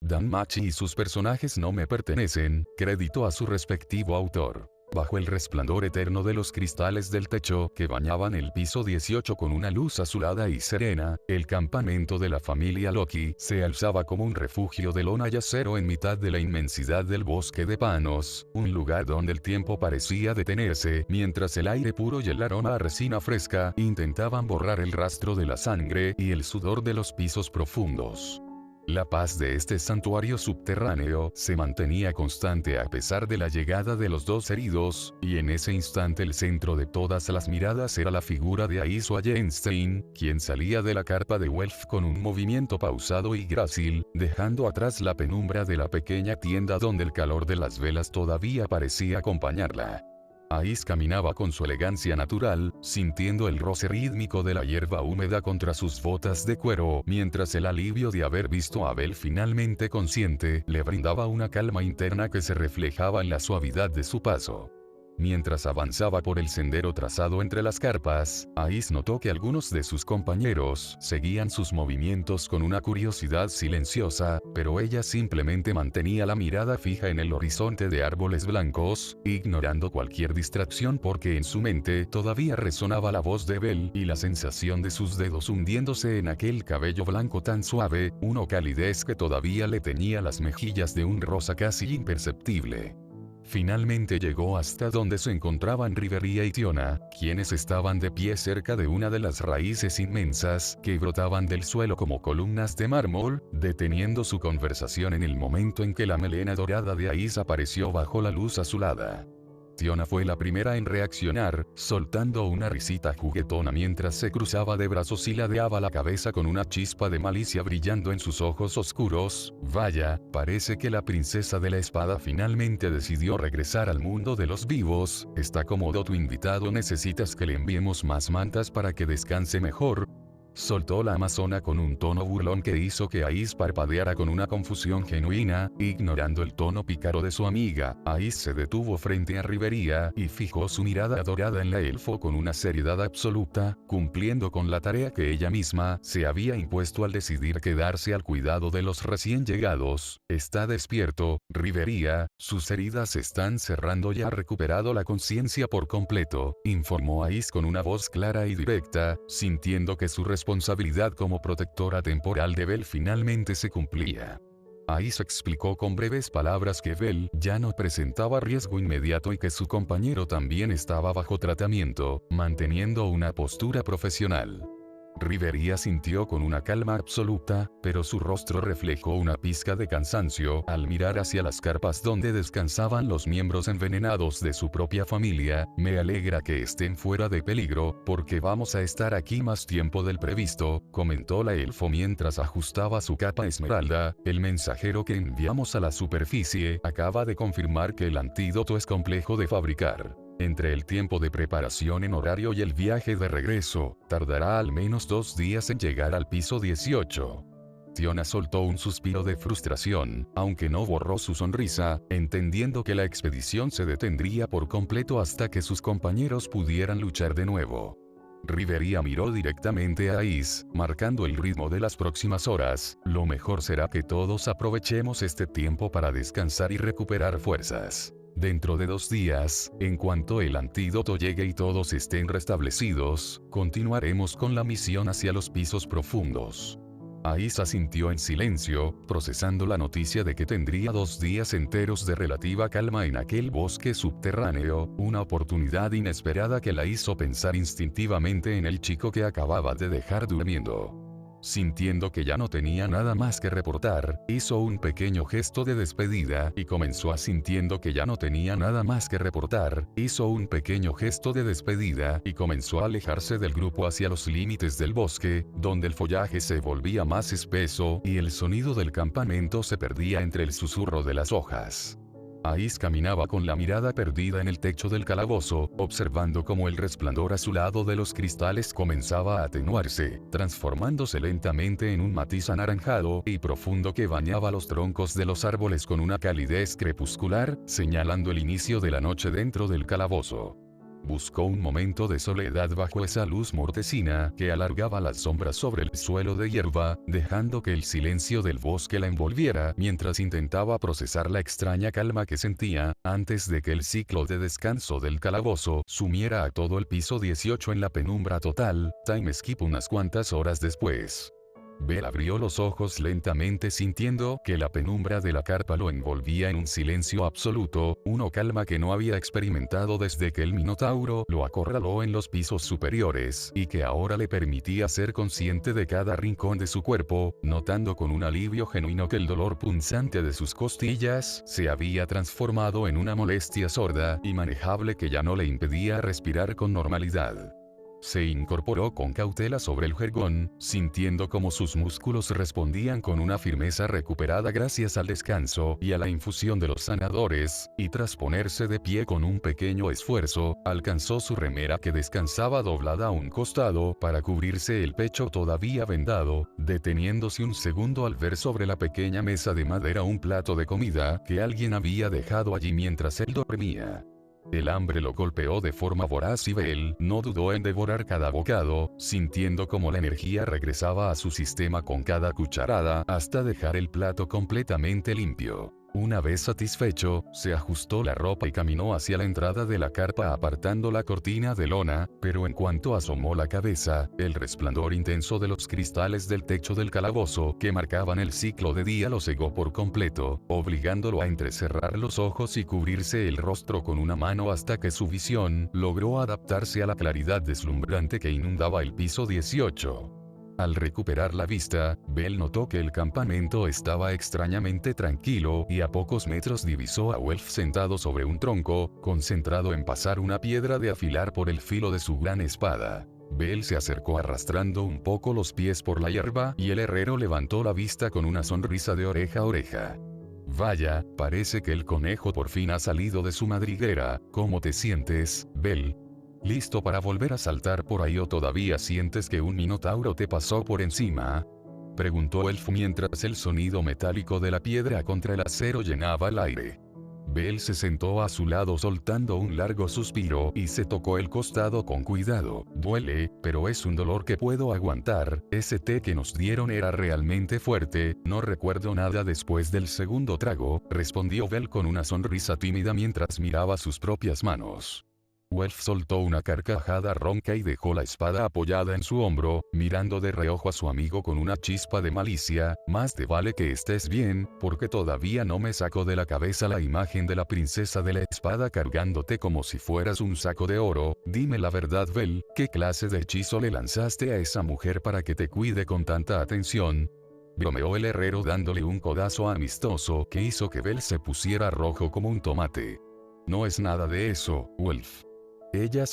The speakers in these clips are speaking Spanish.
Danmachi y sus personajes no me pertenecen, crédito a su respectivo autor. Bajo el resplandor eterno de los cristales del techo que bañaban el piso 18 con una luz azulada y serena, el campamento de la familia Loki se alzaba como un refugio de lona y acero en mitad de la inmensidad del bosque de Panos, un lugar donde el tiempo parecía detenerse mientras el aire puro y el aroma a resina fresca intentaban borrar el rastro de la sangre y el sudor de los pisos profundos. La paz de este santuario subterráneo se mantenía constante a pesar de la llegada de los dos heridos, y en ese instante el centro de todas las miradas era la figura de Ais Wallenstein, quien salía de la carpa de Welf con un movimiento pausado y grácil, dejando atrás la penumbra de la pequeña tienda donde el calor de las velas todavía parecía acompañarla. Ais caminaba con su elegancia natural, sintiendo el roce rítmico de la hierba húmeda contra sus botas de cuero, mientras el alivio de haber visto a Abel finalmente consciente le brindaba una calma interna que se reflejaba en la suavidad de su paso. Mientras avanzaba por el sendero trazado entre las carpas, Ais notó que algunos de sus compañeros seguían sus movimientos con una curiosidad silenciosa, pero ella simplemente mantenía la mirada fija en el horizonte de árboles blancos, ignorando cualquier distracción porque en su mente todavía resonaba la voz de Bel y la sensación de sus dedos hundiéndose en aquel cabello blanco tan suave, una calidez que todavía le teñía las mejillas de un rosa casi imperceptible. Finalmente llegó hasta donde se encontraban Rivería y Tiona, quienes estaban de pie cerca de una de las raíces inmensas que brotaban del suelo como columnas de mármol, deteniendo su conversación en el momento en que la melena dorada de Ais apareció bajo la luz azulada. Tiona fue la primera en reaccionar, soltando una risita juguetona mientras se cruzaba de brazos y ladeaba la cabeza con una chispa de malicia brillando en sus ojos oscuros. Vaya, parece que la princesa de la espada finalmente decidió regresar al mundo de los vivos. Está cómodo tu invitado, ¿necesitas que le enviemos más mantas para que descanse mejor? Soltó la amazona con un tono burlón que hizo que Ais parpadeara con una confusión genuina, ignorando el tono pícaro de su amiga. Ais se detuvo frente a Rivería y fijó su mirada adorada en la elfo con una seriedad absoluta, cumpliendo con la tarea que ella misma se había impuesto al decidir quedarse al cuidado de los recién llegados. Está despierto, Rivería, sus heridas están cerrando y ha recuperado la conciencia por completo, informó Ais con una voz clara y directa, sintiendo que su responsabilidad como protectora temporal de Bel finalmente se cumplía. Ais explicó con breves palabras que Bel ya no presentaba riesgo inmediato y que su compañero también estaba bajo tratamiento, manteniendo una postura profesional. Rivería sintió con una calma absoluta, pero su rostro reflejó una pizca de cansancio al mirar hacia las carpas donde descansaban los miembros envenenados de su propia familia. Me alegra que estén fuera de peligro, porque vamos a estar aquí más tiempo del previsto, comentó la elfo mientras ajustaba su capa esmeralda. El mensajero que enviamos a la superficie acaba de confirmar que el antídoto es complejo de fabricar. Entre el tiempo de preparación en horario y el viaje de regreso, tardará al menos 2 días en llegar al piso 18. Tiona soltó un suspiro de frustración, aunque no borró su sonrisa, entendiendo que la expedición se detendría por completo hasta que sus compañeros pudieran luchar de nuevo. Rivería miró directamente a Ais, marcando el ritmo de las próximas horas. Lo mejor será que todos aprovechemos este tiempo para descansar y recuperar fuerzas. Dentro de 2 días, en cuanto el antídoto llegue y todos estén restablecidos, continuaremos con la misión hacia los pisos profundos. Ais asintió en silencio, procesando la noticia de que tendría 2 días enteros de relativa calma en aquel bosque subterráneo, una oportunidad inesperada que la hizo pensar instintivamente en el chico que acababa de dejar durmiendo. Sintiendo que ya no tenía nada más que reportar, hizo un pequeño gesto de despedida y comenzó a sintiendo que ya no tenía nada más que reportar, hizo un pequeño gesto de despedida y comenzó a alejarse del grupo hacia los límites del bosque, donde el follaje se volvía más espeso y el sonido del campamento se perdía entre el susurro de las hojas. Ais caminaba con la mirada perdida en el techo del calabozo, observando cómo el resplandor azulado de los cristales comenzaba a atenuarse, transformándose lentamente en un matiz anaranjado y profundo que bañaba los troncos de los árboles con una calidez crepuscular, señalando el inicio de la noche dentro del calabozo. Buscó un momento de soledad bajo esa luz mortecina que alargaba las sombras sobre el suelo de hierba, dejando que el silencio del bosque la envolviera mientras intentaba procesar la extraña calma que sentía, antes de que el ciclo de descanso del calabozo sumiera a todo el piso 18 en la penumbra total. Time skip unas cuantas horas después. Bell abrió los ojos lentamente sintiendo que la penumbra de la carpa lo envolvía en un silencio absoluto, una calma que no había experimentado desde que el Minotauro lo acorraló en los pisos superiores, y que ahora le permitía ser consciente de cada rincón de su cuerpo, notando con un alivio genuino que el dolor punzante de sus costillas se había transformado en una molestia sorda y manejable que ya no le impedía respirar con normalidad. Se incorporó con cautela sobre el jergón, sintiendo cómo sus músculos respondían con una firmeza recuperada gracias al descanso y a la infusión de los sanadores, y tras ponerse de pie con un pequeño esfuerzo, alcanzó su remera que descansaba doblada a un costado para cubrirse el pecho todavía vendado, deteniéndose un segundo al ver sobre la pequeña mesa de madera un plato de comida que alguien había dejado allí mientras él dormía. El hambre lo golpeó de forma voraz y Bell no dudó en devorar cada bocado, sintiendo como la energía regresaba a su sistema con cada cucharada hasta dejar el plato completamente limpio. Una vez satisfecho, se ajustó la ropa y caminó hacia la entrada de la carpa apartando la cortina de lona, pero en cuanto asomó la cabeza, el resplandor intenso de los cristales del techo del calabozo que marcaban el ciclo de día lo cegó por completo, obligándolo a entrecerrar los ojos y cubrirse el rostro con una mano hasta que su visión logró adaptarse a la claridad deslumbrante que inundaba el piso 18. Al recuperar la vista, Bell notó que el campamento estaba extrañamente tranquilo y a pocos metros divisó a Welf sentado sobre un tronco, concentrado en pasar una piedra de afilar por el filo de su gran espada. Bell se acercó arrastrando un poco los pies por la hierba y el herrero levantó la vista con una sonrisa de oreja a oreja. Vaya, parece que el conejo por fin ha salido de su madriguera. ¿Cómo te sientes, Bell? ¿Listo para volver a saltar por ahí o todavía sientes que un minotauro te pasó por encima? Preguntó Elf mientras el sonido metálico de la piedra contra el acero llenaba el aire. Bell se sentó a su lado soltando un largo suspiro y se tocó el costado con cuidado. Duele, pero es un dolor que puedo aguantar. Ese té que nos dieron era realmente fuerte, no recuerdo nada después del segundo trago, respondió Bell con una sonrisa tímida mientras miraba sus propias manos. Welf soltó una carcajada ronca y dejó la espada apoyada en su hombro, mirando de reojo a su amigo con una chispa de malicia. Más te vale que estés bien, porque todavía no me saco de la cabeza la imagen de la princesa de la espada cargándote como si fueras un saco de oro. Dime la verdad, Bell, ¿qué clase de hechizo le lanzaste a esa mujer para que te cuide con tanta atención? Bromeó el herrero dándole un codazo amistoso que hizo que Bell se pusiera rojo como un tomate. No es nada de eso, Welf. Ella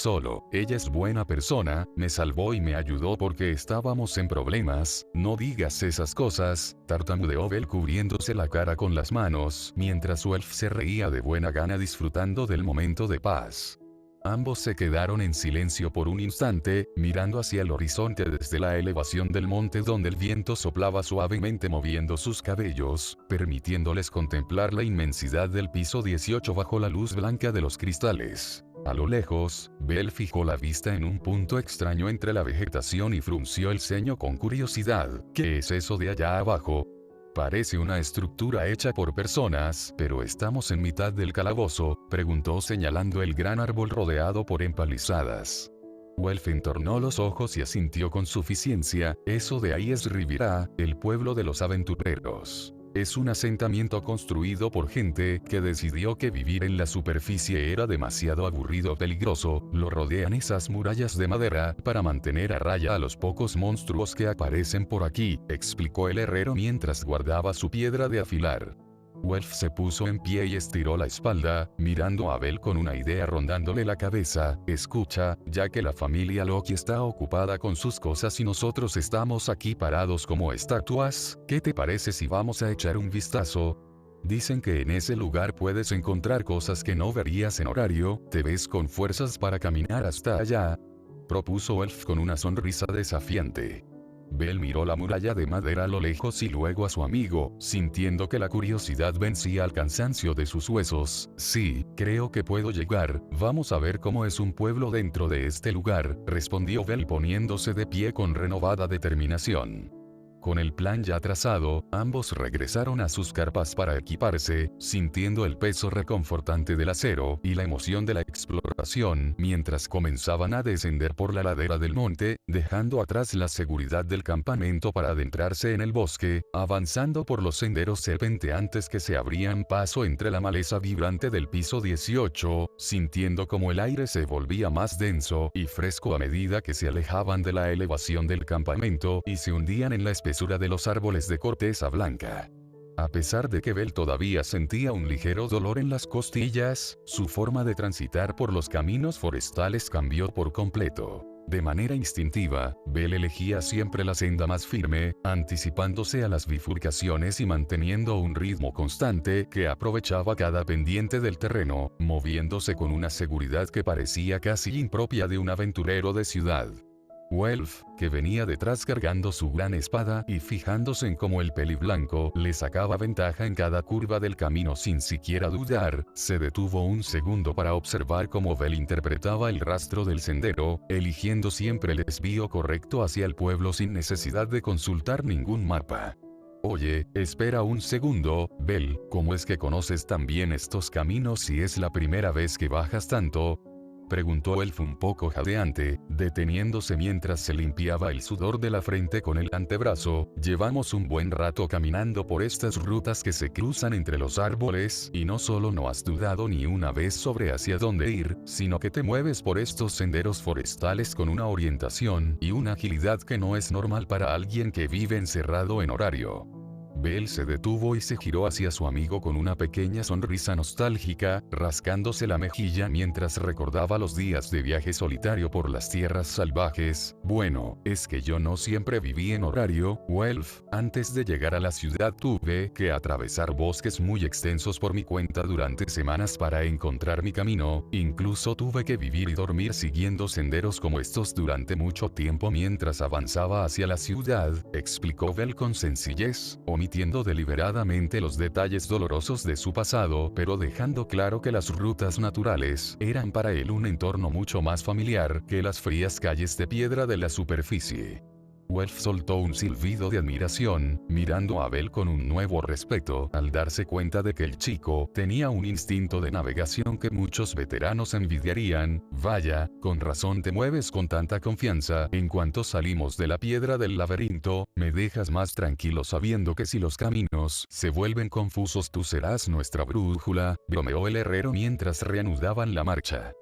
es buena persona, me salvó y me ayudó porque estábamos en problemas. No digas esas cosas, tartamudeó Bell cubriéndose la cara con las manos, mientras Welf se reía de buena gana disfrutando del momento de paz. Ambos se quedaron en silencio por un instante, mirando hacia el horizonte desde la elevación del monte donde el viento soplaba suavemente moviendo sus cabellos, permitiéndoles contemplar la inmensidad del piso 18 bajo la luz blanca de los cristales. A lo lejos, Bell fijó la vista en un punto extraño entre la vegetación y frunció el ceño con curiosidad. ¿Qué es eso de allá abajo? Parece una estructura hecha por personas, pero estamos en mitad del calabozo, preguntó señalando el gran árbol rodeado por empalizadas. Welf entornó los ojos y asintió con suficiencia. Eso de ahí es Rivirá, el pueblo de los aventureros. Es un asentamiento construido por gente que decidió que vivir en la superficie era demasiado aburrido o peligroso. Lo rodean esas murallas de madera para mantener a raya a los pocos monstruos que aparecen por aquí, explicó el herrero mientras guardaba su piedra de afilar. Welf se puso en pie y estiró la espalda, mirando a Bell con una idea rondándole la cabeza. Escucha, ya que la familia Loki está ocupada con sus cosas y nosotros estamos aquí parados como estatuas, ¿qué te parece si vamos a echar un vistazo? Dicen que en ese lugar puedes encontrar cosas que no verías en horario. ¿Te ves con fuerzas para caminar hasta allá?, propuso Elf con una sonrisa desafiante. Bell miró la muralla de madera a lo lejos y luego a su amigo, sintiendo que la curiosidad vencía al cansancio de sus huesos. Sí, creo que puedo llegar, vamos a ver cómo es un pueblo dentro de este lugar, respondió Bell poniéndose de pie con renovada determinación. Con el plan ya trazado, ambos regresaron a sus carpas para equiparse, sintiendo el peso reconfortante del acero y la emoción de la exploración, mientras comenzaban a descender por la ladera del monte, dejando atrás la seguridad del campamento para adentrarse en el bosque, avanzando por los senderos serpenteantes que se abrían paso entre la maleza vibrante del piso 18, sintiendo como el aire se volvía más denso y fresco a medida que se alejaban de la elevación del campamento y se hundían en la espesura de los árboles de corteza blanca. A pesar de que Bell todavía sentía un ligero dolor en las costillas, su forma de transitar por los caminos forestales cambió por completo. De manera instintiva, Bell elegía siempre la senda más firme, anticipándose a las bifurcaciones y manteniendo un ritmo constante que aprovechaba cada pendiente del terreno, moviéndose con una seguridad que parecía casi impropia de un aventurero de ciudad. Welf, que venía detrás cargando su gran espada y fijándose en cómo el peliblanco le sacaba ventaja en cada curva del camino sin siquiera dudar, se detuvo un segundo para observar cómo Bell interpretaba el rastro del sendero, eligiendo siempre el desvío correcto hacia el pueblo sin necesidad de consultar ningún mapa. Oye, espera un segundo, Bell, ¿cómo es que conoces tan bien estos caminos si es la primera vez que bajas tanto? Preguntó Elf un poco jadeante, deteniéndose mientras se limpiaba el sudor de la frente con el antebrazo. Llevamos un buen rato caminando por estas rutas que se cruzan entre los árboles, y no solo no has dudado ni una vez sobre hacia dónde ir, sino que te mueves por estos senderos forestales con una orientación y una agilidad que no es normal para alguien que vive encerrado en horario. Bell se detuvo y se giró hacia su amigo con una pequeña sonrisa nostálgica, rascándose la mejilla mientras recordaba los días de viaje solitario por las tierras salvajes. Bueno, es que yo no siempre viví en horario, Welf. Antes de llegar a la ciudad tuve que atravesar bosques muy extensos por mi cuenta durante semanas para encontrar mi camino, incluso tuve que vivir y dormir siguiendo senderos como estos durante mucho tiempo mientras avanzaba hacia la ciudad, explicó Bell con sencillez, omitiendo deliberadamente los detalles dolorosos de su pasado, pero dejando claro que las rutas naturales eran para él un entorno mucho más familiar que las frías calles de piedra de la superficie. Welf soltó un silbido de admiración, mirando a Bell con un nuevo respeto, al darse cuenta de que el chico tenía un instinto de navegación que muchos veteranos envidiarían. Vaya, con razón te mueves con tanta confianza. En cuanto salimos de la piedra del laberinto, me dejas más tranquilo sabiendo que si los caminos se vuelven confusos tú serás nuestra brújula, bromeó el herrero mientras reanudaban la marcha.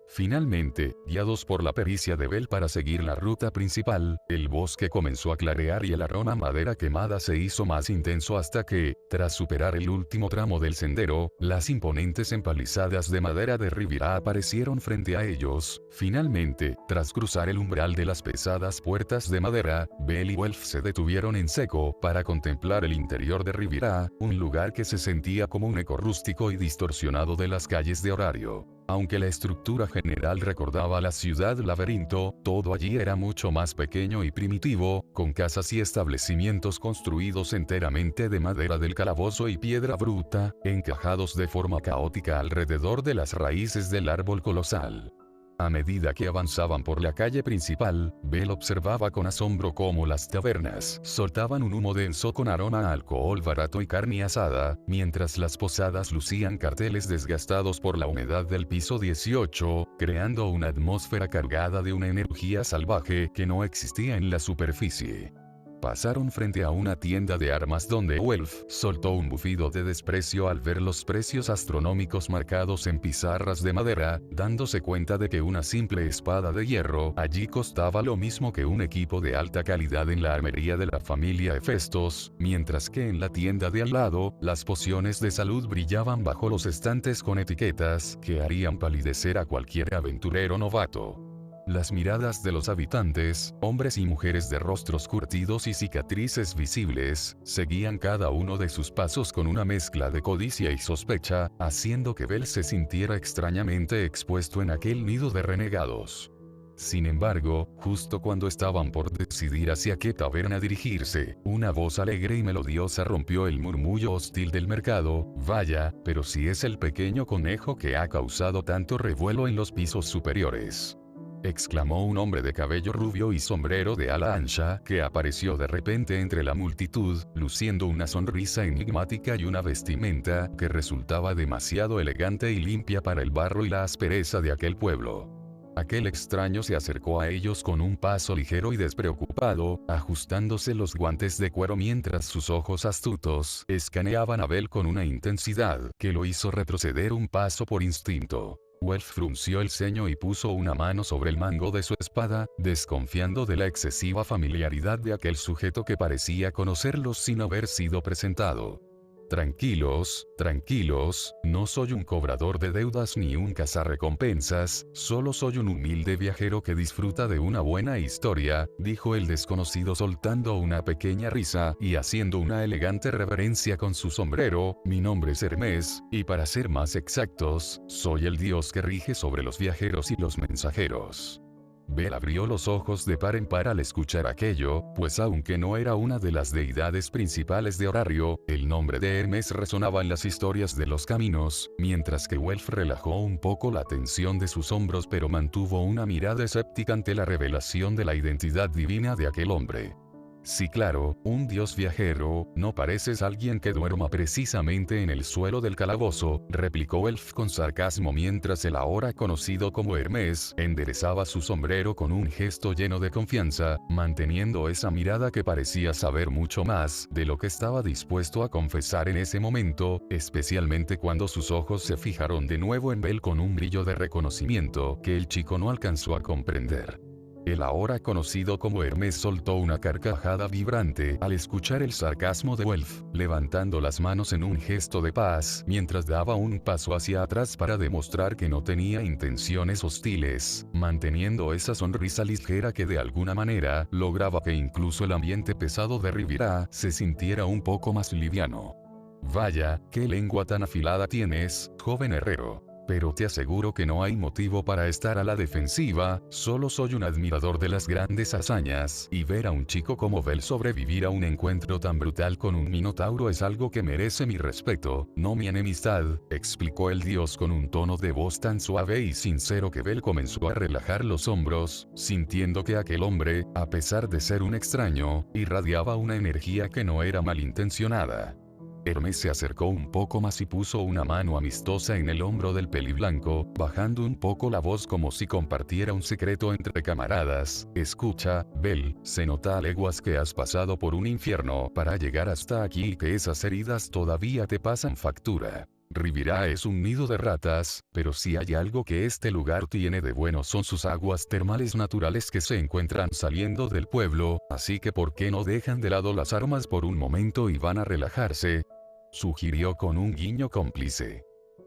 Finalmente, guiados por la pericia de Bell para seguir la ruta principal, el bosque comenzó a clarear y el aroma a madera quemada se hizo más intenso hasta que, tras superar el último tramo del sendero, las imponentes empalizadas de madera de Rivirá aparecieron frente a ellos. Finalmente, tras cruzar el umbral de las pesadas puertas de madera, Bell y Welf se detuvieron en seco para contemplar el interior de Rivirá, un lugar que se sentía como un eco rústico y distorsionado de las calles de horario. Aunque la estructura general recordaba la ciudad laberinto, todo allí era mucho más pequeño y primitivo, con casas y establecimientos construidos enteramente de madera del calabozo y piedra bruta, encajados de forma caótica alrededor de las raíces del árbol colosal. A medida que avanzaban por la calle principal, Bell observaba con asombro cómo las tabernas soltaban un humo denso con aroma a alcohol barato y carne asada, mientras las posadas lucían carteles desgastados por la humedad del piso 18, creando una atmósfera cargada de una energía salvaje que no existía en la superficie. Pasaron frente a una tienda de armas donde Welf soltó un bufido de desprecio al ver los precios astronómicos marcados en pizarras de madera, dándose cuenta de que una simple espada de hierro allí costaba lo mismo que un equipo de alta calidad en la armería de la familia Hefestos, mientras que en la tienda de al lado, las pociones de salud brillaban bajo los estantes con etiquetas que harían palidecer a cualquier aventurero novato. Las miradas de los habitantes, hombres y mujeres de rostros curtidos y cicatrices visibles, seguían cada uno de sus pasos con una mezcla de codicia y sospecha, haciendo que Bell se sintiera extrañamente expuesto en aquel nido de renegados. Sin embargo, justo cuando estaban por decidir hacia qué taberna dirigirse, una voz alegre y melodiosa rompió el murmullo hostil del mercado. Vaya, pero si es el pequeño conejo que ha causado tanto revuelo en los pisos superiores, exclamó un hombre de cabello rubio y sombrero de ala ancha, que apareció de repente entre la multitud, luciendo una sonrisa enigmática y una vestimenta que resultaba demasiado elegante y limpia para el barro y la aspereza de aquel pueblo. Aquel extraño se acercó a ellos con un paso ligero y despreocupado, ajustándose los guantes de cuero mientras sus ojos astutos escaneaban a Bell con una intensidad que lo hizo retroceder un paso por instinto. Welf frunció el ceño y puso una mano sobre el mango de su espada, desconfiando de la excesiva familiaridad de aquel sujeto que parecía conocerlos sin haber sido presentado. Tranquilos, tranquilos, no soy un cobrador de deudas ni un cazarrecompensas, solo soy un humilde viajero que disfruta de una buena historia, dijo el desconocido soltando una pequeña risa y haciendo una elegante reverencia con su sombrero. Mi nombre es Hermes, y para ser más exactos, soy el dios que rige sobre los viajeros y los mensajeros. Bell abrió los ojos de par en par al escuchar aquello, pues aunque no era una de las deidades principales de Horario, el nombre de Hermes resonaba en las historias de los caminos, mientras que Welf relajó un poco la tensión de sus hombros pero mantuvo una mirada escéptica ante la revelación de la identidad divina de aquel hombre. Sí, claro, un dios viajero, ¿no pareces alguien que duerma precisamente en el suelo del calabozo?, replicó Elf con sarcasmo mientras el ahora conocido como Hermes enderezaba su sombrero con un gesto lleno de confianza, manteniendo esa mirada que parecía saber mucho más de lo que estaba dispuesto a confesar en ese momento, especialmente cuando sus ojos se fijaron de nuevo en Bell con un brillo de reconocimiento que el chico no alcanzó a comprender. El ahora conocido como Hermes soltó una carcajada vibrante al escuchar el sarcasmo de Welf, levantando las manos en un gesto de paz mientras daba un paso hacia atrás para demostrar que no tenía intenciones hostiles, manteniendo esa sonrisa ligera que de alguna manera lograba que incluso el ambiente pesado de Riviera se sintiera un poco más liviano. Vaya, qué lengua tan afilada tienes, joven herrero. Pero te aseguro que no hay motivo para estar a la defensiva, solo soy un admirador de las grandes hazañas, y ver a un chico como Bell sobrevivir a un encuentro tan brutal con un minotauro es algo que merece mi respeto, no mi enemistad, explicó el dios con un tono de voz tan suave y sincero que Bell comenzó a relajar los hombros, sintiendo que aquel hombre, a pesar de ser un extraño, irradiaba una energía que no era malintencionada. Hermes se acercó un poco más y puso una mano amistosa en el hombro del peliblanco, bajando un poco la voz como si compartiera un secreto entre camaradas. Escucha, Bell, se nota a leguas que has pasado por un infierno para llegar hasta aquí y que esas heridas todavía te pasan factura. Riviera es un nido de ratas, pero si hay algo que este lugar tiene de bueno son sus aguas termales naturales que se encuentran saliendo del pueblo, así que ¿por qué no dejan de lado las armas por un momento y van a relajarse?, sugirió con un guiño cómplice.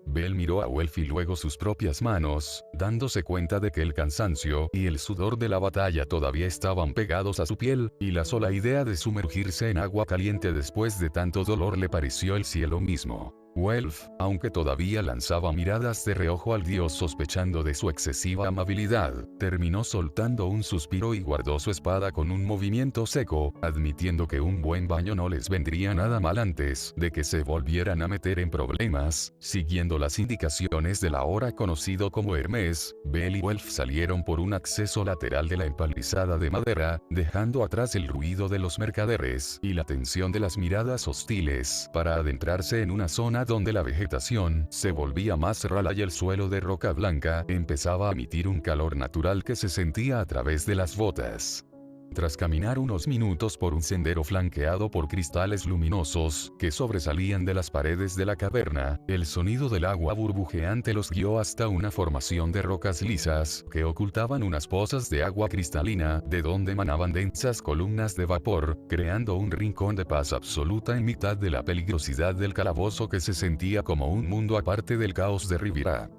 Bell miró a Welf y luego sus propias manos, dándose cuenta de que el cansancio y el sudor de la batalla todavía estaban pegados a su piel, y la sola idea de sumergirse en agua caliente después de tanto dolor le pareció el cielo mismo. Welf, aunque todavía lanzaba miradas de reojo al dios sospechando de su excesiva amabilidad, terminó soltando un suspiro y guardó su espada con un movimiento seco, admitiendo que un buen baño no les vendría nada mal antes de que se volvieran a meter en problemas. Siguiendo las indicaciones del ahora conocido como Hermes, Bell y Welf salieron por un acceso lateral de la empalizada de madera, dejando atrás el ruido de los mercaderes y la tensión de las miradas hostiles, para adentrarse en una zona donde la vegetación se volvía más rala y el suelo de roca blanca empezaba a emitir un calor natural que se sentía a través de las botas. Tras caminar unos minutos por un sendero flanqueado por cristales luminosos que sobresalían de las paredes de la caverna, el sonido del agua burbujeante los guió hasta una formación de rocas lisas que ocultaban unas pozas de agua cristalina de donde emanaban densas columnas de vapor, creando un rincón de paz absoluta en mitad de la peligrosidad del calabozo que se sentía como un mundo aparte del caos de Riviera.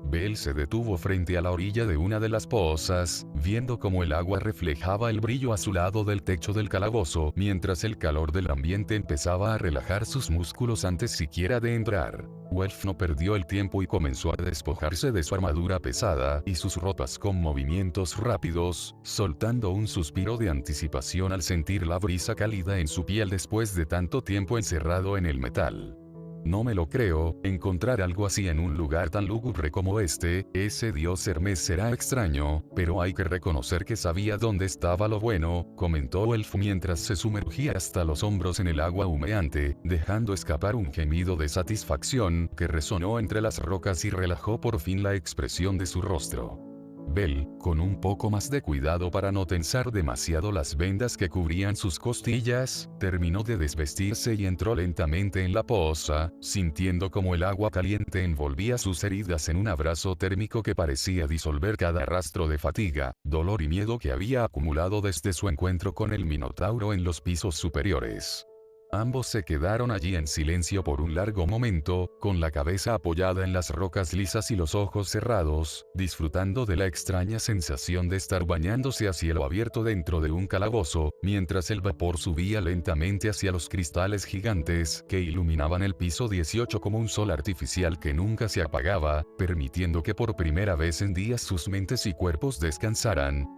Bell se detuvo frente a la orilla de una de las pozas, viendo cómo el agua reflejaba el brillo azulado del techo del calabozo, mientras el calor del ambiente empezaba a relajar sus músculos antes siquiera de entrar. Welf no perdió el tiempo y comenzó a despojarse de su armadura pesada y sus ropas con movimientos rápidos, soltando un suspiro de anticipación al sentir la brisa cálida en su piel después de tanto tiempo encerrado en el metal. No me lo creo, encontrar algo así en un lugar tan lúgubre como este, ese dios Hermes será extraño, pero hay que reconocer que sabía dónde estaba lo bueno, comentó Elf mientras se sumergía hasta los hombros en el agua humeante, dejando escapar un gemido de satisfacción que resonó entre las rocas y relajó por fin la expresión de su rostro. Bell, con un poco más de cuidado para no tensar demasiado las vendas que cubrían sus costillas, terminó de desvestirse y entró lentamente en la poza, sintiendo como el agua caliente envolvía sus heridas en un abrazo térmico que parecía disolver cada rastro de fatiga, dolor y miedo que había acumulado desde su encuentro con el Minotauro en los pisos superiores. Ambos se quedaron allí en silencio por un largo momento, con la cabeza apoyada en las rocas lisas y los ojos cerrados, disfrutando de la extraña sensación de estar bañándose a cielo abierto dentro de un calabozo, mientras el vapor subía lentamente hacia los cristales gigantes que iluminaban el piso 18 como un sol artificial que nunca se apagaba, permitiendo que por primera vez en días sus mentes y cuerpos descansaran,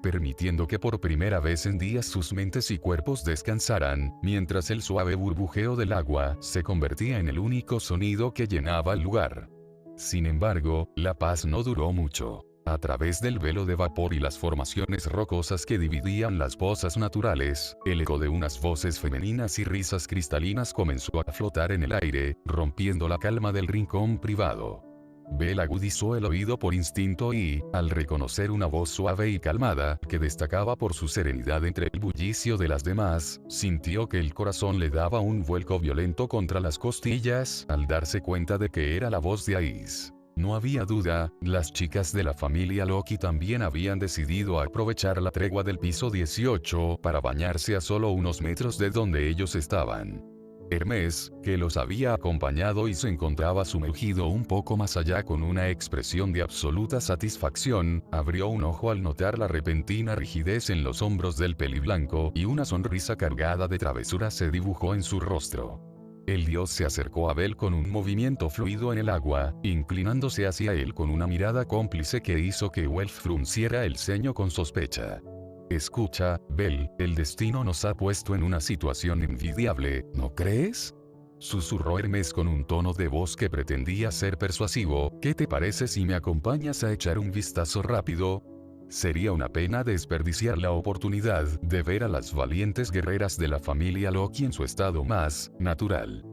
mientras el suave burbujeo del agua se convertía en el único sonido que llenaba el lugar. Sin embargo, la paz no duró mucho. A través del velo de vapor y las formaciones rocosas que dividían las pozas naturales, el eco de unas voces femeninas y risas cristalinas comenzó a flotar en el aire, rompiendo la calma del rincón privado. Bell agudizó el oído por instinto y, al reconocer una voz suave y calmada, que destacaba por su serenidad entre el bullicio de las demás, sintió que el corazón le daba un vuelco violento contra las costillas, al darse cuenta de que era la voz de Ais. No había duda, las chicas de la familia Loki también habían decidido aprovechar la tregua del piso 18 para bañarse a solo unos metros de donde ellos estaban. Hermes, que los había acompañado y se encontraba sumergido un poco más allá con una expresión de absoluta satisfacción, abrió un ojo al notar la repentina rigidez en los hombros del peliblanco y una sonrisa cargada de travesura se dibujó en su rostro. El dios se acercó a Bell con un movimiento fluido en el agua, inclinándose hacia él con una mirada cómplice que hizo que Welf frunciera el ceño con sospecha. Escucha, Bell, el destino nos ha puesto en una situación envidiable, ¿no crees? Susurró Hermes con un tono de voz que pretendía ser persuasivo. ¿Qué te parece si me acompañas a echar un vistazo rápido? Sería una pena desperdiciar la oportunidad de ver a las valientes guerreras de la familia Loki en su estado más natural.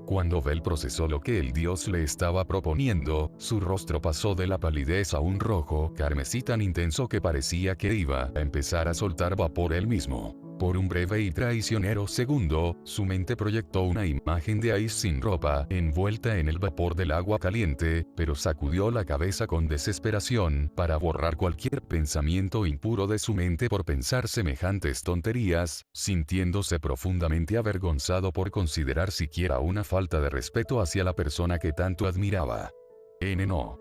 Cuando Bell procesó lo que el dios le estaba proponiendo, su rostro pasó de la palidez a un rojo carmesí tan intenso que parecía que iba a empezar a soltar vapor él mismo. Por un breve y traicionero segundo, su mente proyectó una imagen de Ais sin ropa, envuelta en el vapor del agua caliente, pero sacudió la cabeza con desesperación para borrar cualquier pensamiento impuro de su mente por pensar semejantes tonterías, sintiéndose profundamente avergonzado por considerar siquiera una falta de respeto hacia la persona que tanto admiraba. No.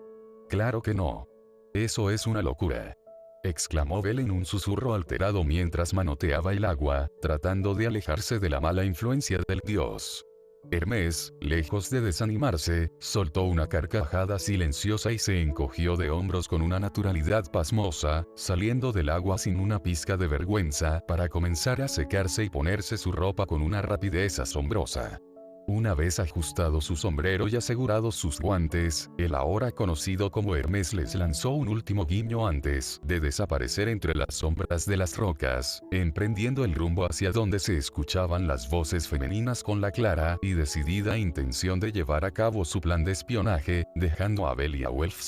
Claro que no. Eso es una locura. Exclamó Bell en un susurro alterado mientras manoteaba el agua, tratando de alejarse de la mala influencia del dios. Hermes, lejos de desanimarse, soltó una carcajada silenciosa y se encogió de hombros con una naturalidad pasmosa, saliendo del agua sin una pizca de vergüenza para comenzar a secarse y ponerse su ropa con una rapidez asombrosa. Una vez ajustado su sombrero y asegurados sus guantes, el ahora conocido como Hermes les lanzó un último guiño antes de desaparecer entre las sombras de las rocas, emprendiendo el rumbo hacia donde se escuchaban las voces femeninas con la clara y decidida intención de llevar a cabo su plan de espionaje, dejando a Bell y a Welf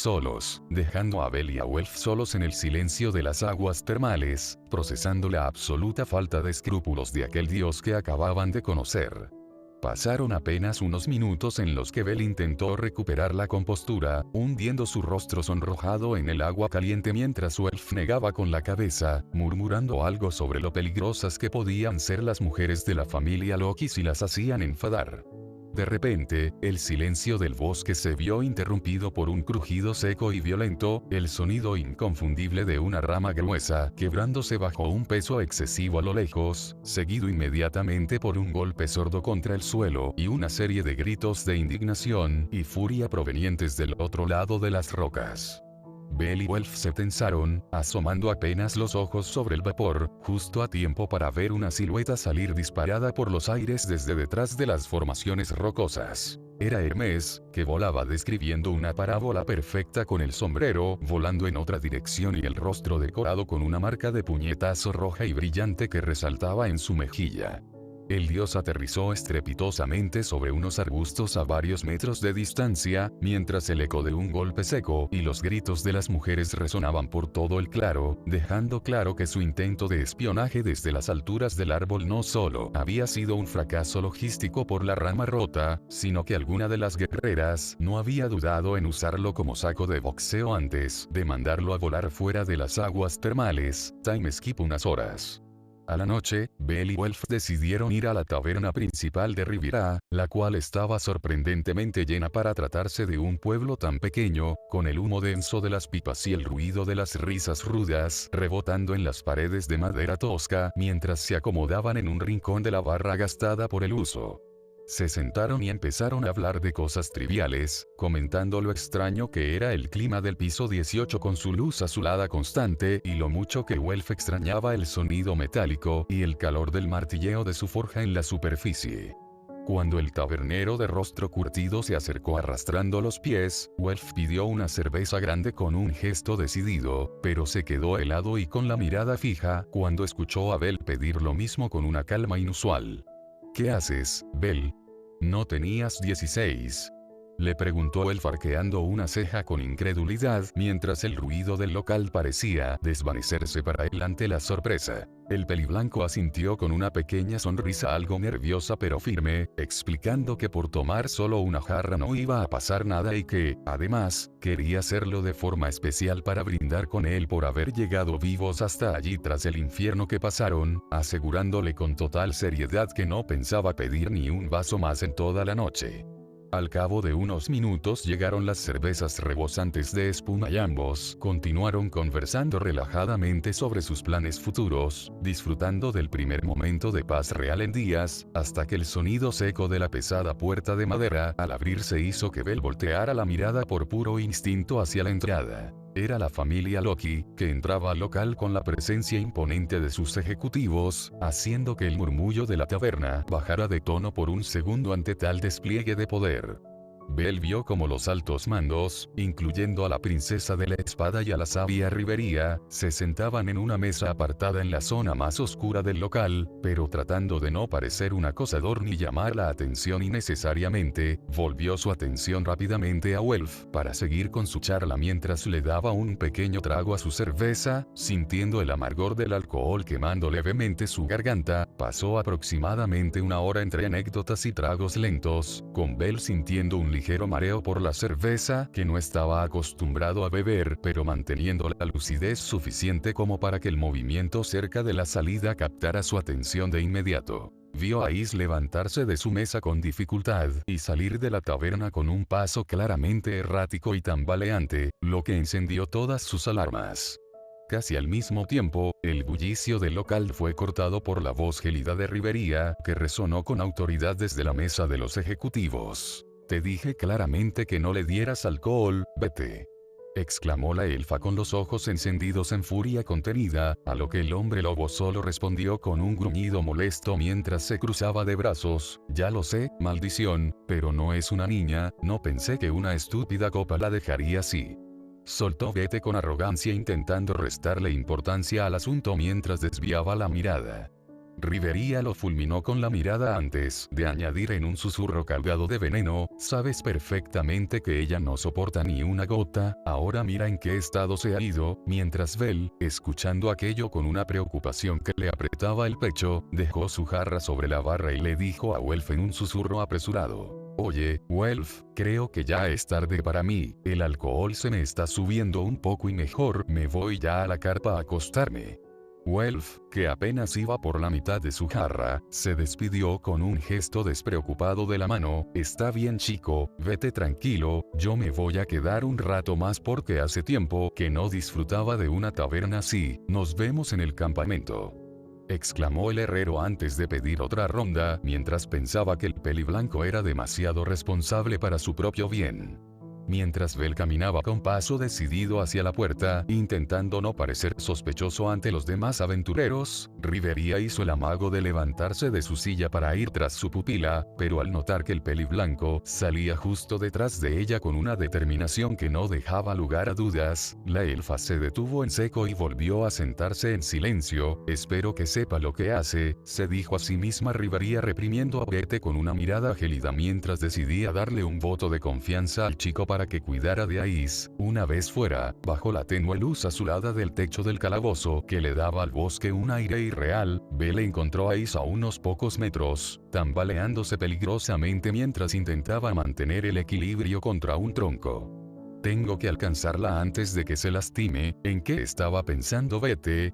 solos en el silencio de las aguas termales, procesando la absoluta falta de escrúpulos de aquel dios que acababan de conocer. Pasaron apenas unos minutos en los que Bell intentó recuperar la compostura, hundiendo su rostro sonrojado en el agua caliente mientras Welf negaba con la cabeza, murmurando algo sobre lo peligrosas que podían ser las mujeres de la familia Loki si las hacían enfadar. De repente, el silencio del bosque se vio interrumpido por un crujido seco y violento, el sonido inconfundible de una rama gruesa quebrándose bajo un peso excesivo a lo lejos, seguido inmediatamente por un golpe sordo contra el suelo y una serie de gritos de indignación y furia provenientes del otro lado de las rocas. Bell y Welf se tensaron, asomando apenas los ojos sobre el vapor, justo a tiempo para ver una silueta salir disparada por los aires desde detrás de las formaciones rocosas. Era Hermes, que volaba describiendo una parábola perfecta con el sombrero volando en otra dirección y el rostro decorado con una marca de puñetazo roja y brillante que resaltaba en su mejilla. El dios aterrizó estrepitosamente sobre unos arbustos a varios metros de distancia, mientras el eco de un golpe seco y los gritos de las mujeres resonaban por todo el claro, dejando claro que su intento de espionaje desde las alturas del árbol no solo había sido un fracaso logístico por la rama rota, sino que alguna de las guerreras no había dudado en usarlo como saco de boxeo antes de mandarlo a volar fuera de las aguas termales, time skip unas horas. A la noche, Bell y Welf decidieron ir a la taberna principal de Riviera, la cual estaba sorprendentemente llena para tratarse de un pueblo tan pequeño, con el humo denso de las pipas y el ruido de las risas rudas rebotando en las paredes de madera tosca mientras se acomodaban en un rincón de la barra gastada por el uso. Se sentaron y empezaron a hablar de cosas triviales, comentando lo extraño que era el clima del piso 18 con su luz azulada constante y lo mucho que Welf extrañaba el sonido metálico y el calor del martilleo de su forja en la superficie. Cuando el tabernero de rostro curtido se acercó arrastrando los pies, Welf pidió una cerveza grande con un gesto decidido, pero se quedó helado y con la mirada fija cuando escuchó a Bell pedir lo mismo con una calma inusual. ¿Qué haces, Bell? ¿No tenías 16? Le preguntó él arqueando una ceja con incredulidad mientras el ruido del local parecía desvanecerse para él ante la sorpresa. El peliblanco asintió con una pequeña sonrisa algo nerviosa pero firme, explicando que por tomar solo una jarra no iba a pasar nada y que, además, quería hacerlo de forma especial para brindar con él por haber llegado vivos hasta allí tras el infierno que pasaron, asegurándole con total seriedad que no pensaba pedir ni un vaso más en toda la noche. Al cabo de unos minutos llegaron las cervezas rebosantes de espuma y ambos continuaron conversando relajadamente sobre sus planes futuros, disfrutando del primer momento de paz real en días, hasta que el sonido seco de la pesada puerta de madera al abrirse hizo que Bell volteara la mirada por puro instinto hacia la entrada. Era la familia Loki, que entraba al local con la presencia imponente de sus ejecutivos, haciendo que el murmullo de la taberna bajara de tono por un segundo ante tal despliegue de poder. Bell vio como los altos mandos, incluyendo a la princesa de la espada y a la sabia Rivería, se sentaban en una mesa apartada en la zona más oscura del local, pero tratando de no parecer un acosador ni llamar la atención innecesariamente, volvió su atención rápidamente a Welf para seguir con su charla mientras le daba un pequeño trago a su cerveza, sintiendo el amargor del alcohol quemando levemente su garganta. Pasó aproximadamente una hora entre anécdotas y tragos lentos, con Bell sintiendo un ligero mareo por la cerveza que no estaba acostumbrado a beber pero manteniendo la lucidez suficiente como para que el movimiento cerca de la salida captara su atención de inmediato. Vio a Is levantarse de su mesa con dificultad y salir de la taberna con un paso claramente errático y tambaleante, lo que encendió todas sus alarmas. Casi al mismo tiempo, el bullicio del local fue cortado por la voz gélida de Rivería, que resonó con autoridad desde la mesa de los ejecutivos. «Te dije claramente que no le dieras alcohol, vete», exclamó la elfa con los ojos encendidos en furia contenida, a lo que el hombre lobo solo respondió con un gruñido molesto mientras se cruzaba de brazos. «Ya lo sé, maldición, pero no es una niña, no pensé que una estúpida copa la dejaría así», soltó Vete con arrogancia intentando restarle importancia al asunto mientras desviaba la mirada. Rivería lo fulminó con la mirada antes de añadir en un susurro cargado de veneno: «Sabes perfectamente que ella no soporta ni una gota, ahora mira en qué estado se ha ido», mientras Bell, escuchando aquello con una preocupación que le apretaba el pecho, dejó su jarra sobre la barra y le dijo a Welf en un susurro apresurado: «Oye, Welf, creo que ya es tarde para mí, el alcohol se me está subiendo un poco y mejor me voy ya a la carpa a acostarme». Welf, que apenas iba por la mitad de su jarra, se despidió con un gesto despreocupado de la mano. Está bien chico, vete tranquilo, yo me voy a quedar un rato más porque hace tiempo que no disfrutaba de una taberna así. Nos vemos en el campamento, exclamó el herrero antes de pedir otra ronda, mientras pensaba que el peliblanco era demasiado responsable para su propio bien. Mientras Bell caminaba con paso decidido hacia la puerta, intentando no parecer sospechoso ante los demás aventureros, Rivería hizo el amago de levantarse de su silla para ir tras su pupila, pero al notar que el peliblanco salía justo detrás de ella con una determinación que no dejaba lugar a dudas, la elfa se detuvo en seco y volvió a sentarse en silencio. Espero que sepa lo que hace, se dijo a sí misma Rivería reprimiendo a Bete con una mirada gélida mientras decidía darle un voto de confianza al chico para que cuidara de Ais. Una vez fuera, bajo la tenue luz azulada del techo del calabozo que le daba al bosque un aire irreal, Belle encontró a Ais a unos pocos metros, tambaleándose peligrosamente mientras intentaba mantener el equilibrio contra un tronco. Tengo que alcanzarla antes de que se lastime. ¿En qué estaba pensando Bete?,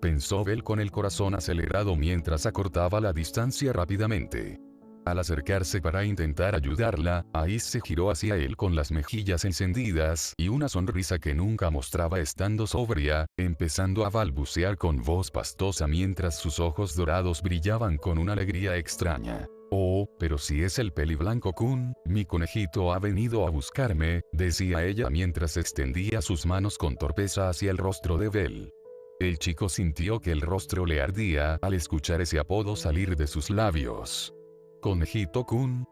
pensó Belle con el corazón acelerado mientras acortaba la distancia rápidamente. Al acercarse para intentar ayudarla, Ais se giró hacia él con las mejillas encendidas y una sonrisa que nunca mostraba estando sobria, empezando a balbucear con voz pastosa mientras sus ojos dorados brillaban con una alegría extraña. Oh, pero si es el peliblanco Kun, mi conejito ha venido a buscarme, decía ella mientras extendía sus manos con torpeza hacia el rostro de Belle. El chico sintió que el rostro le ardía al escuchar ese apodo salir de sus labios. ¿Conejito Kun?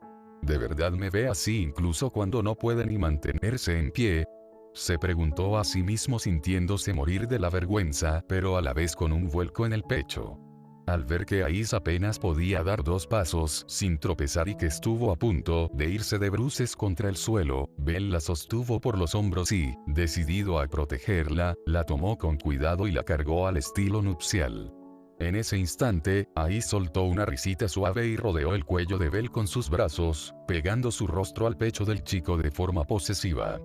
¿De verdad me ve así incluso cuando no puede ni mantenerse en pie?, se preguntó a sí mismo sintiéndose morir de la vergüenza, pero a la vez con un vuelco en el pecho. Al ver que Ais apenas podía dar 2 pasos sin tropezar y que estuvo a punto de irse de bruces contra el suelo, Belle la sostuvo por los hombros y, decidido a protegerla, la tomó con cuidado y la cargó al estilo nupcial. En ese instante, Ais soltó una risita suave y rodeó el cuello de Belle con sus brazos, pegando su rostro al pecho del chico de forma posesiva.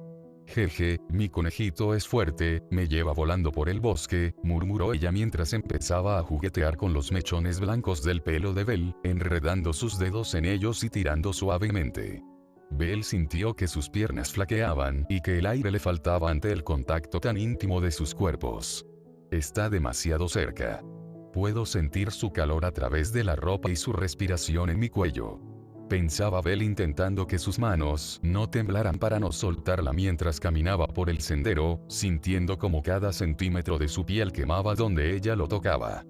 Jeje, mi conejito es fuerte, me lleva volando por el bosque, murmuró ella mientras empezaba a juguetear con los mechones blancos del pelo de Belle, enredando sus dedos en ellos y tirando suavemente. Belle sintió que sus piernas flaqueaban y que el aire le faltaba ante el contacto tan íntimo de sus cuerpos. Está demasiado cerca. Puedo sentir su calor a través de la ropa y su respiración en mi cuello, pensaba Belle intentando que sus manos no temblaran para no soltarla mientras caminaba por el sendero, sintiendo como cada centímetro de su piel quemaba donde ella lo tocaba.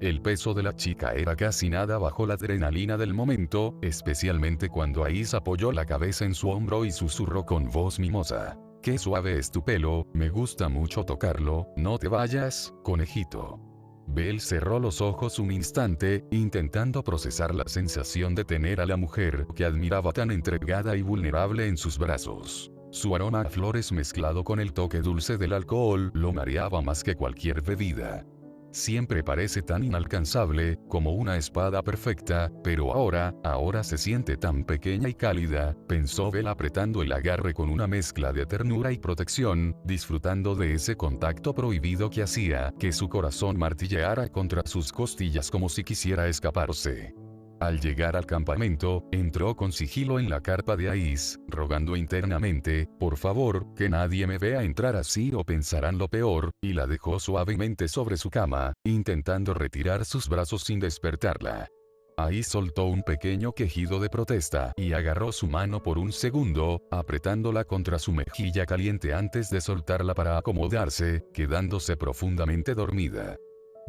El peso de la chica era casi nada bajo la adrenalina del momento, especialmente cuando Ais apoyó la cabeza en su hombro y susurró con voz mimosa: «Qué suave es tu pelo, me gusta mucho tocarlo, no te vayas, conejito». Belle cerró los ojos un instante, intentando procesar la sensación de tener a la mujer que admiraba tan entregada y vulnerable en sus brazos. Su aroma a flores mezclado con el toque dulce del alcohol lo mareaba más que cualquier bebida. Siempre parece tan inalcanzable, como una espada perfecta, pero ahora se siente tan pequeña y cálida, pensó Belle apretando el agarre con una mezcla de ternura y protección, disfrutando de ese contacto prohibido que hacía que su corazón martilleara contra sus costillas como si quisiera escaparse. Al llegar al campamento, entró con sigilo en la carpa de Ais, rogando internamente: «Por favor, que nadie me vea entrar así o pensarán lo peor», y la dejó suavemente sobre su cama, intentando retirar sus brazos sin despertarla. Ais soltó un pequeño quejido de protesta y agarró su mano por un segundo, apretándola contra su mejilla caliente antes de soltarla para acomodarse, quedándose profundamente dormida.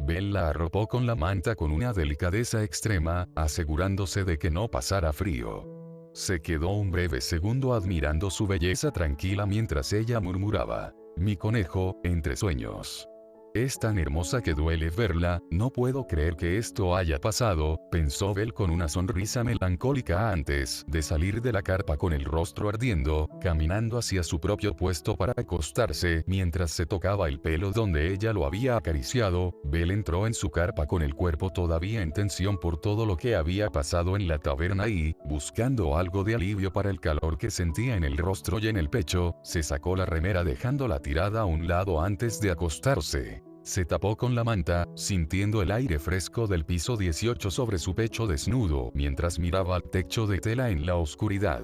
Belle la arropó con la manta con una delicadeza extrema, asegurándose de que no pasara frío. Se quedó un breve segundo admirando su belleza tranquila mientras ella murmuraba: «Mi conejo, entre sueños. Es tan hermosa que duele verla, no puedo creer que esto haya pasado», pensó Belle con una sonrisa melancólica antes de salir de la carpa con el rostro ardiendo, caminando hacia su propio puesto para acostarse mientras se tocaba el pelo donde ella lo había acariciado. Belle entró en su carpa con el cuerpo todavía en tensión por todo lo que había pasado en la taberna y, buscando algo de alivio para el calor que sentía en el rostro y en el pecho, se sacó la remera dejándola tirada a un lado antes de acostarse. Se tapó con la manta, sintiendo el aire fresco del piso 18 sobre su pecho desnudo mientras miraba al techo de tela en la oscuridad.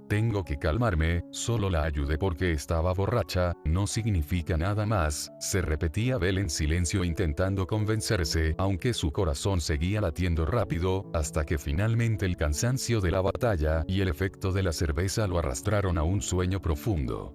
Tengo que calmarme, solo la ayudé porque estaba borracha, no significa nada más, se repetía Belle en silencio intentando convencerse, aunque su corazón seguía latiendo rápido, hasta que finalmente el cansancio de la batalla y el efecto de la cerveza lo arrastraron a un sueño profundo.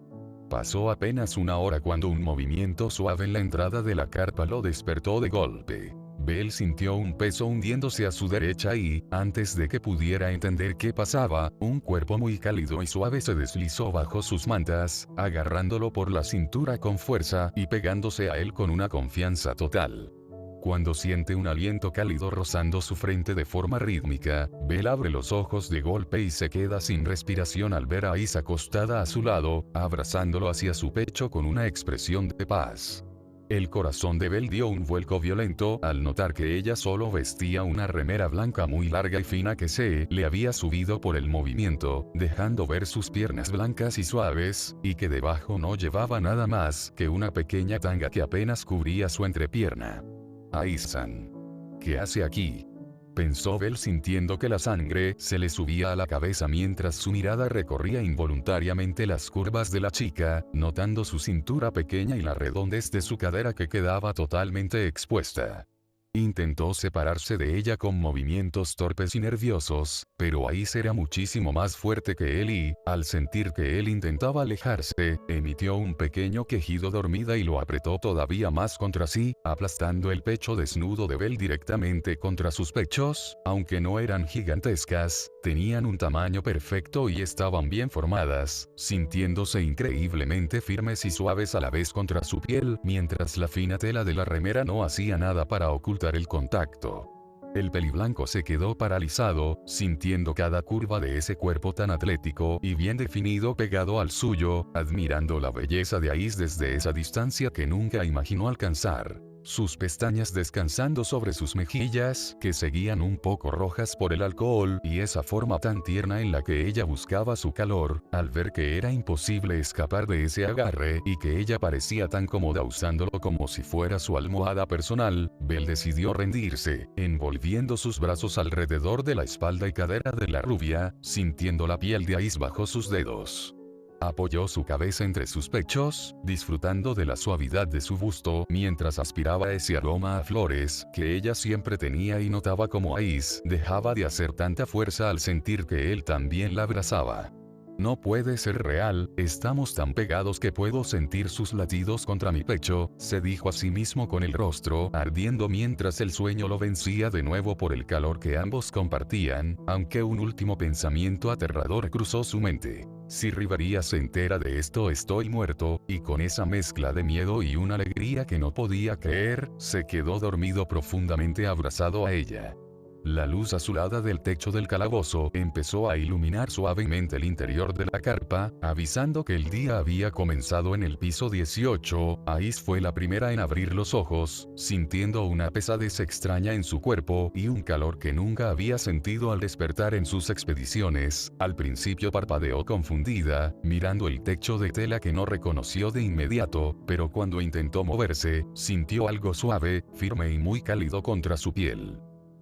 Pasó apenas una hora cuando un movimiento suave en la entrada de la carpa lo despertó de golpe. Belle sintió un peso hundiéndose a su derecha y, antes de que pudiera entender qué pasaba, un cuerpo muy cálido y suave se deslizó bajo sus mantas, agarrándolo por la cintura con fuerza y pegándose a él con una confianza total. Cuando siente un aliento cálido rozando su frente de forma rítmica, Belle abre los ojos de golpe y se queda sin respiración al ver a Ice acostada a su lado, abrazándolo hacia su pecho con una expresión de paz. El corazón de Belle dio un vuelco violento al notar que ella solo vestía una remera blanca muy larga y fina que se le había subido por el movimiento, dejando ver sus piernas blancas y suaves, y que debajo no llevaba nada más que una pequeña tanga que apenas cubría su entrepierna. Aisan. ¿Qué hace aquí?, pensó Belle sintiendo que la sangre se le subía a la cabeza mientras su mirada recorría involuntariamente las curvas de la chica, notando su cintura pequeña y la redondez de su cadera que quedaba totalmente expuesta. Intentó separarse de ella con movimientos torpes y nerviosos, pero Ice era muchísimo más fuerte que él y, al sentir que él intentaba alejarse, emitió un pequeño quejido dormida y lo apretó todavía más contra sí, aplastando el pecho desnudo de Belle directamente contra sus pechos, aunque no eran gigantescas, tenían un tamaño perfecto y estaban bien formadas, sintiéndose increíblemente firmes y suaves a la vez contra su piel, mientras la fina tela de la remera no hacía nada para ocultar el contacto. El peliblanco se quedó paralizado, sintiendo cada curva de ese cuerpo tan atlético y bien definido pegado al suyo, admirando la belleza de Ice desde esa distancia que nunca imaginó alcanzar. Sus pestañas descansando sobre sus mejillas, que seguían un poco rojas por el alcohol, y esa forma tan tierna en la que ella buscaba su calor, al ver que era imposible escapar de ese agarre y que ella parecía tan cómoda usándolo como si fuera su almohada personal, Belle decidió rendirse, envolviendo sus brazos alrededor de la espalda y cadera de la rubia, sintiendo la piel de Ice bajo sus dedos. Apoyó su cabeza entre sus pechos, disfrutando de la suavidad de su busto mientras aspiraba ese aroma a flores que ella siempre tenía y notaba como Ice dejaba de hacer tanta fuerza al sentir que él también la abrazaba. No puede ser real, estamos tan pegados que puedo sentir sus latidos contra mi pecho, se dijo a sí mismo con el rostro ardiendo mientras el sueño lo vencía de nuevo por el calor que ambos compartían, aunque un último pensamiento aterrador cruzó su mente. Si Rivaría se entera de esto estoy muerto, y con esa mezcla de miedo y una alegría que no podía creer, se quedó dormido profundamente abrazado a ella. La luz azulada del techo del calabozo empezó a iluminar suavemente el interior de la carpa, avisando que el día había comenzado en el piso 18. Ice fue la primera en abrir los ojos, sintiendo una pesadez extraña en su cuerpo y un calor que nunca había sentido al despertar en sus expediciones. Al principio parpadeó confundida, mirando el techo de tela que no reconoció de inmediato, pero cuando intentó moverse, sintió algo suave, firme y muy cálido contra su piel.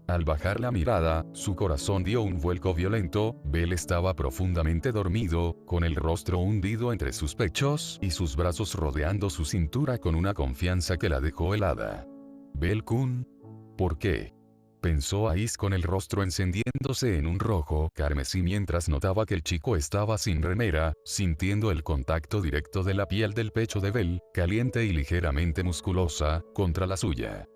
Al bajar la mirada, su corazón dio un vuelco violento. Belle estaba profundamente dormido, con el rostro hundido entre sus pechos y sus brazos rodeando su cintura con una confianza que la dejó helada. «Belle-kun, ¿por qué?», pensó Ice con el rostro encendiéndose en un rojo carmesí mientras notaba que el chico estaba sin remera, sintiendo el contacto directo de la piel del pecho de Belle, caliente y ligeramente musculosa, contra la suya.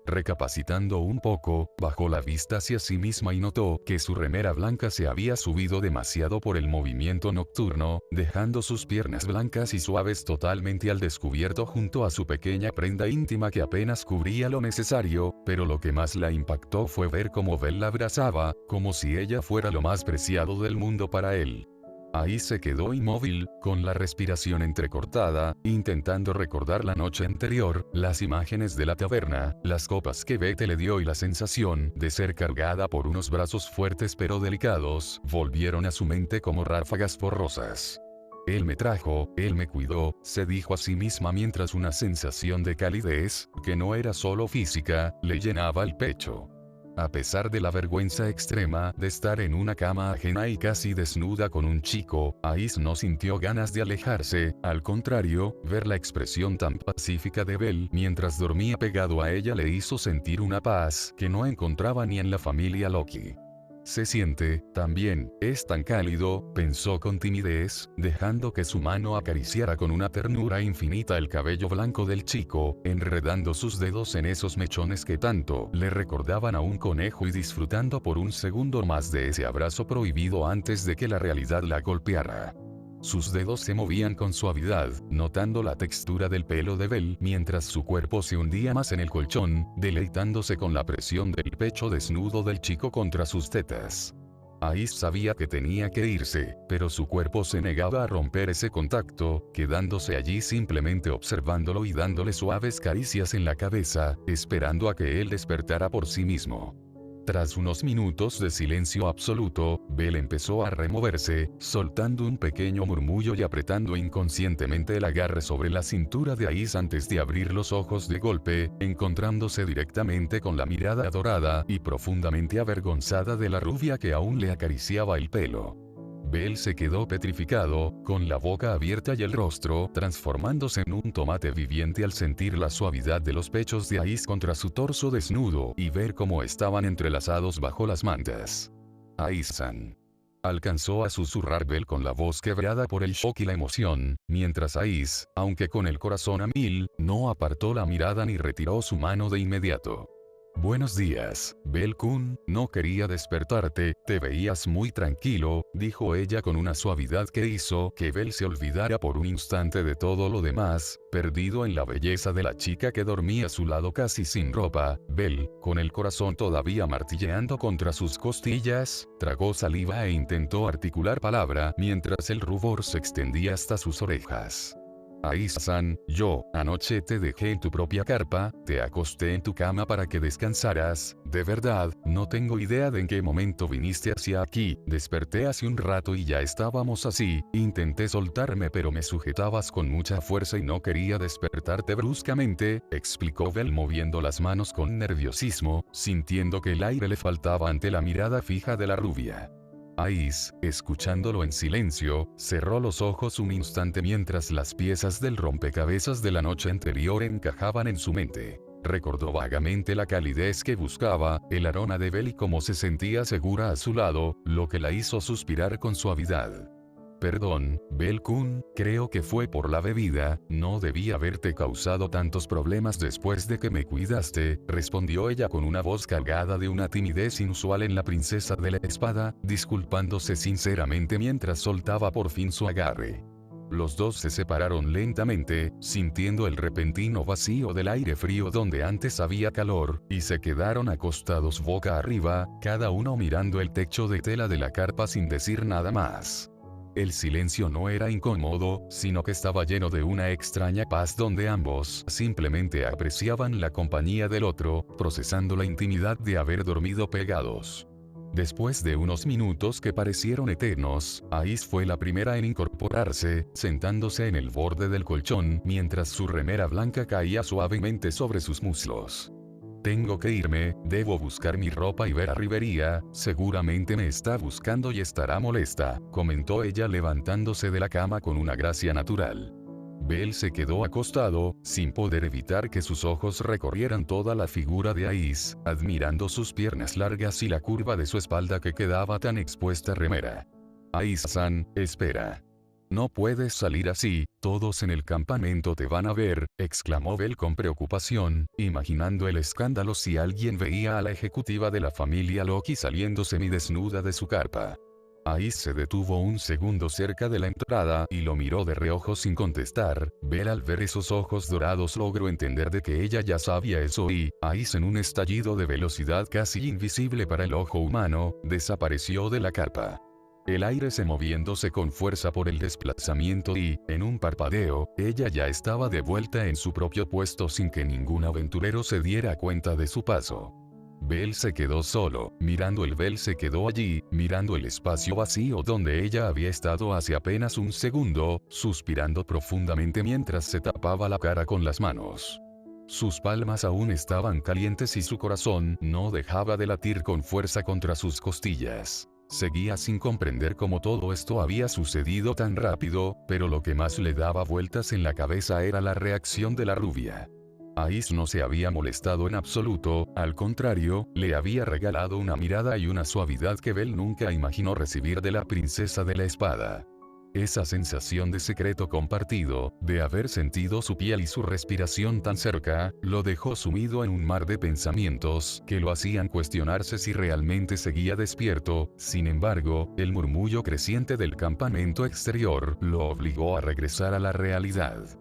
Recapacitando un poco, bajó la vista hacia sí misma y notó que su remera blanca se había subido demasiado por el movimiento nocturno, dejando sus piernas blancas y suaves totalmente al descubierto junto a su pequeña prenda íntima que apenas cubría lo necesario, pero lo que más la impactó fue ver cómo Belle la abrazaba, como si ella fuera lo más preciado del mundo para él. Ahí se quedó inmóvil, con la respiración entrecortada, intentando recordar la noche anterior, las imágenes de la taberna, las copas que Bette le dio y la sensación de ser cargada por unos brazos fuertes pero delicados, volvieron a su mente como ráfagas borrosas. Él me trajo, él me cuidó, se dijo a sí misma mientras una sensación de calidez, que no era solo física, le llenaba el pecho. A pesar de la vergüenza extrema de estar en una cama ajena y casi desnuda con un chico, Ais no sintió ganas de alejarse, al contrario, ver la expresión tan pacífica de Bell mientras dormía pegado a ella le hizo sentir una paz que no encontraba ni en la familia Loki. Se siente, también, es tan cálido, pensó con timidez, dejando que su mano acariciara con una ternura infinita el cabello blanco del chico, enredando sus dedos en esos mechones que tanto le recordaban a un conejo y disfrutando por un segundo más de ese abrazo prohibido antes de que la realidad la golpeara. Sus dedos se movían con suavidad, notando la textura del pelo de Bell mientras su cuerpo se hundía más en el colchón, deleitándose con la presión del pecho desnudo del chico contra sus tetas. Ais sabía que tenía que irse, pero su cuerpo se negaba a romper ese contacto, quedándose allí simplemente observándolo y dándole suaves caricias en la cabeza, esperando a que él despertara por sí mismo. Tras unos minutos de silencio absoluto, Bell empezó a removerse, soltando un pequeño murmullo y apretando inconscientemente el agarre sobre la cintura de Ais antes de abrir los ojos de golpe, encontrándose directamente con la mirada adorada y profundamente avergonzada de la rubia que aún le acariciaba el pelo. Bell se quedó petrificado, con la boca abierta y el rostro transformándose en un tomate viviente al sentir la suavidad de los pechos de Ais contra su torso desnudo y ver cómo estaban entrelazados bajo las mantas. Ais-san. Alcanzó a susurrar Bell con la voz quebrada por el shock y la emoción, mientras Ais, aunque con el corazón a mil, no apartó la mirada ni retiró su mano de inmediato. Buenos días, Bell-kun, no quería despertarte, te veías muy tranquilo, dijo ella con una suavidad que hizo que Bell se olvidara por un instante de todo lo demás, perdido en la belleza de la chica que dormía a su lado casi sin ropa. Bell, con el corazón todavía martilleando contra sus costillas, tragó saliva e intentó articular palabra mientras el rubor se extendía hasta sus orejas. Ais-san, yo, anoche te dejé en tu propia carpa, te acosté en tu cama para que descansaras, de verdad, no tengo idea de en qué momento viniste hacia aquí, desperté hace un rato y ya estábamos así, intenté soltarme pero me sujetabas con mucha fuerza y no quería despertarte bruscamente, explicó Bell moviendo las manos con nerviosismo, sintiendo que el aire le faltaba ante la mirada fija de la rubia. Ais, escuchándolo en silencio, cerró los ojos un instante mientras las piezas del rompecabezas de la noche anterior encajaban en su mente. Recordó vagamente la calidez que buscaba, el aroma de Bell y cómo se sentía segura a su lado, lo que la hizo suspirar con suavidad. Perdón, Bell-kun, creo que fue por la bebida, no debí haberte causado tantos problemas después de que me cuidaste, respondió ella con una voz cargada de una timidez inusual en la princesa de la espada, disculpándose sinceramente mientras soltaba por fin su agarre. Los dos se separaron lentamente, sintiendo el repentino vacío del aire frío donde antes había calor, y se quedaron acostados boca arriba, cada uno mirando el techo de tela de la carpa sin decir nada más. El silencio no era incómodo, sino que estaba lleno de una extraña paz donde ambos simplemente apreciaban la compañía del otro, procesando la intimidad de haber dormido pegados. Después de unos minutos que parecieron eternos, Ais fue la primera en incorporarse, sentándose en el borde del colchón mientras su remera blanca caía suavemente sobre sus muslos. Tengo que irme, debo buscar mi ropa y ver a Rivería, seguramente me está buscando y estará molesta, comentó ella levantándose de la cama con una gracia natural. Bell se quedó acostado, sin poder evitar que sus ojos recorrieran toda la figura de Ais, admirando sus piernas largas y la curva de su espalda que quedaba tan expuesta remera. Ais-san, espera. No puedes salir así, todos en el campamento te van a ver, exclamó Bell con preocupación, imaginando el escándalo si alguien veía a la ejecutiva de la familia Loki saliendo semidesnuda de su carpa. Ais se detuvo un segundo cerca de la entrada y lo miró de reojo sin contestar. Bell al ver esos ojos dorados logró entender de que ella ya sabía eso y, Ais en un estallido de velocidad casi invisible para el ojo humano, desapareció de la carpa. El aire se moviéndose con fuerza por el desplazamiento y, en un parpadeo, ella ya estaba de vuelta en su propio puesto sin que ningún aventurero se diera cuenta de su paso. Belle se quedó solo, mirando el Belle se quedó allí, mirando el espacio vacío donde ella había estado hace apenas un segundo, suspirando profundamente mientras se tapaba la cara con las manos. Sus palmas aún estaban calientes y su corazón no dejaba de latir con fuerza contra sus costillas. Seguía sin comprender cómo todo esto había sucedido tan rápido, pero lo que más le daba vueltas en la cabeza era la reacción de la rubia. Ais no se había molestado en absoluto, al contrario, le había regalado una mirada y una suavidad que Belle nunca imaginó recibir de la princesa de la espada. Esa sensación de secreto compartido, de haber sentido su piel y su respiración tan cerca, lo dejó sumido en un mar de pensamientos que lo hacían cuestionarse si realmente seguía despierto. Sin embargo, el murmullo creciente del campamento exterior lo obligó a regresar a la realidad.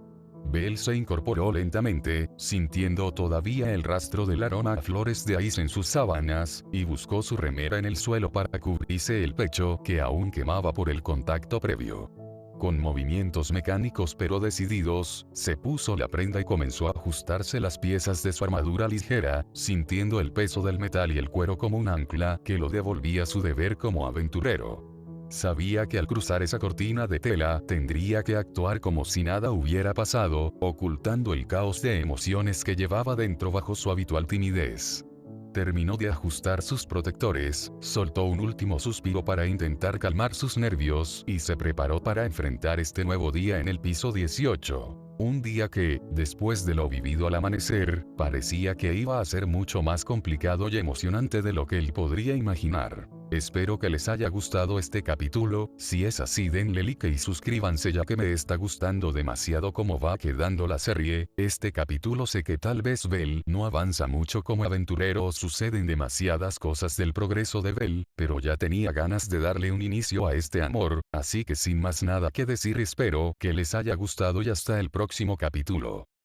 Belle se incorporó lentamente, sintiendo todavía el rastro del aroma a flores de Ais en sus sábanas, y buscó su remera en el suelo para cubrirse el pecho que aún quemaba por el contacto previo. Con movimientos mecánicos pero decididos, se puso la prenda y comenzó a ajustarse las piezas de su armadura ligera, sintiendo el peso del metal y el cuero como un ancla que lo devolvía a su deber como aventurero. Sabía que al cruzar esa cortina de tela tendría que actuar como si nada hubiera pasado, ocultando el caos de emociones que llevaba dentro bajo su habitual timidez. Terminó de ajustar sus protectores, soltó un último suspiro para intentar calmar sus nervios y se preparó para enfrentar este nuevo día en el piso 18. Un día que, después de lo vivido al amanecer, parecía que iba a ser mucho más complicado y emocionante de lo que él podría imaginar. Espero que les haya gustado este capítulo. Si es así, denle like y suscríbanse, ya que me está gustando demasiado cómo va quedando la serie. Este capítulo sé que tal vez Belle no avanza mucho como aventurero o suceden demasiadas cosas del progreso de Belle, pero ya tenía ganas de darle un inicio a este amor, así que sin más nada que decir, espero que les haya gustado y hasta el próximo capítulo.